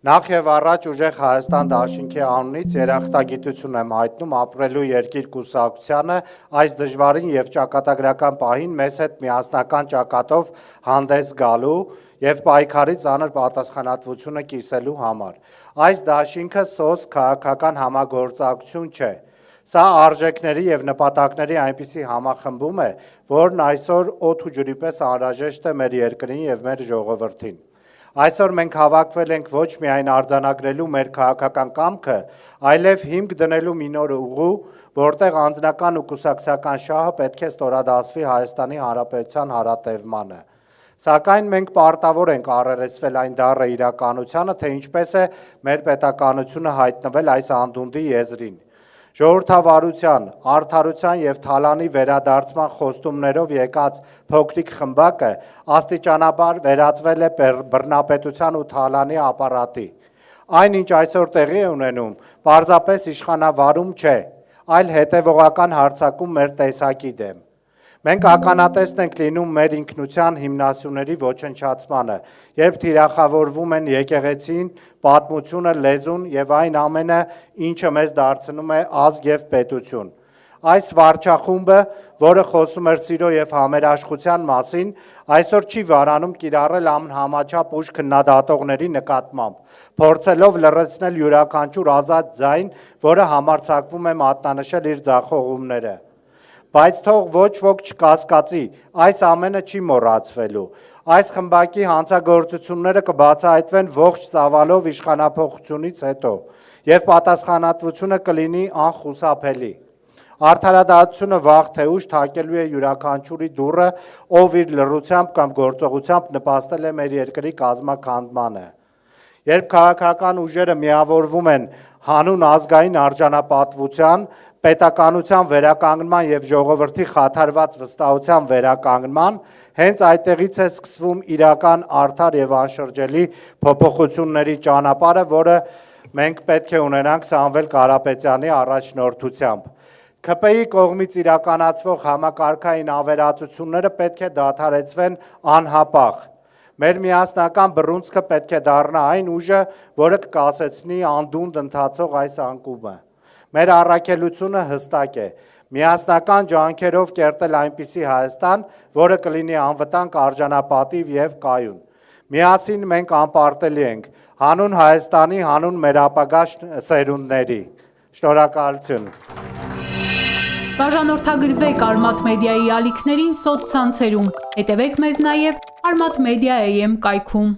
Նախ եւ առաջ ուժեղ Հայաստան դաշինքի անունից երախտագիտություն եմ հայտնում ապրելու երկիր կուսակցությանը այս դժվարին եւ ճակատագրական պահին մեզ հետ միասնական ճակատով հանդես գալու եւ պայքարի ծանր պատասխանատվությունը կիսելու համար։ Այս դաշինքը սոց քաղաքական համագործակցություն չէ։ Սա արժեքների եւ նպատակների այնպիսի համախմբում է, որն այսօր օդ ու ջրի պես անհրաժեշտ է մեր երկրին եւ մեր ժողովրդին։ Այսօր մենք հավաքվել ենք ոչ միայն արձանագրելու մեր քաղաքական կամքը, այլև հիմք դնելու մի նոր ուղու, որտեղ անձնական ու կուսակցական շահը պետք է ստորադասվի Հայաստանի Հանրապետության հարատևմանը։ Սակայն մենք պարտավոր ենք առերեսվել այն դառը իրականությանը, թե ինչպես է մեր պետականությունը հայտնվել այս անդունդի եզրին։ Ժողովրդավարության, արդարության եւ թալանի վերադարձման խոստումներով եկած փոքրիկ խմբակը աստիճանաբար վերածվել է բռնապետության ու թալանի ապարատի։ Այն, ինչ այսօր տեղի է ունենում, պարզապես իշխանավարում չէ, այլ հետևողական հարձակում մեր տեսակի դեմ։ Մենք ականատեսն ենք լինում մեր ինքնության հիմնասյուների ոչնչացմանը, երբ թիրախավորվում են եկեղեցին, պատմությունը, լեզուն եւ այն ամենը, ինչը մեզ դարձնում է ազգ եւ պետություն։ Այս վարչախումբը, որը խոսում էր սիրո եւ համերաշխության մասին, այսօր չի վարանում կիրառել անհամաչափ ուժ քննադատողների նկատմամբ, փորձելով լռեցնել յուրաքանչյուր ազատ ձայն, որը համարձակվում է մատնանշել իր ձախողումները։ Բայց թող ոչ ոք չկասկածի, այս ամենը չի մոռացվելու։ Այս խմբակի հանցագործությունները կբացահայտվեն ողջ ծավալով իշխանափոխությունից հետո, եւ պատասխանատվությունը կլինի անխուսափելի։ Արդարադատությունը վաղ թե ուշ թակելու է յուրաքանչյուրի դուռը, ով իր լռությամբ կամ գործողությամբ նպաստել է մեր երկրի կազմաքանդմանը։ Երբ քաղաքական ուժերը միավորվում են հանուն ազգային արժանապատվության, պետականության վերականգնման եւ ժողովրդի խաթարված վստահության վերականգնման, հենց այդտեղից է սկսվում իրական արդար եւ անշրջելի փոփոխությունների ճանապարհը, որը մենք պետք է ունենանք Սամվել Կարապետյանի առաջնորդությամբ։ ՔՊ-ի կողմից իրականացվող համակարգային ավերածությունները պետք է դադարեցվեն անհապաղ։ Մեր միասնական բռունցքը պետք է դառնա այն ուժը, որը կկասեցնի անդունդ ընթացող այս անկումը։ Մեր առաքելությունը հստակ է՝ միասնական ջանքերով կերտել այնպիսի Հայաստան, որը կլինի անվտանգ, արժանապատիվ եւ կայուն։ Միասին մենք անպարտելի ենք, հանուն Հայաստանի, հանուն մեր ապագա սերունդների։ Շնորհակալություն։ Բաժանորդագրվեք Արմաթ մեդիայի ալիքներին սոցցանցերում, հետևեք մեզ նաև Armat Media AM կայքում։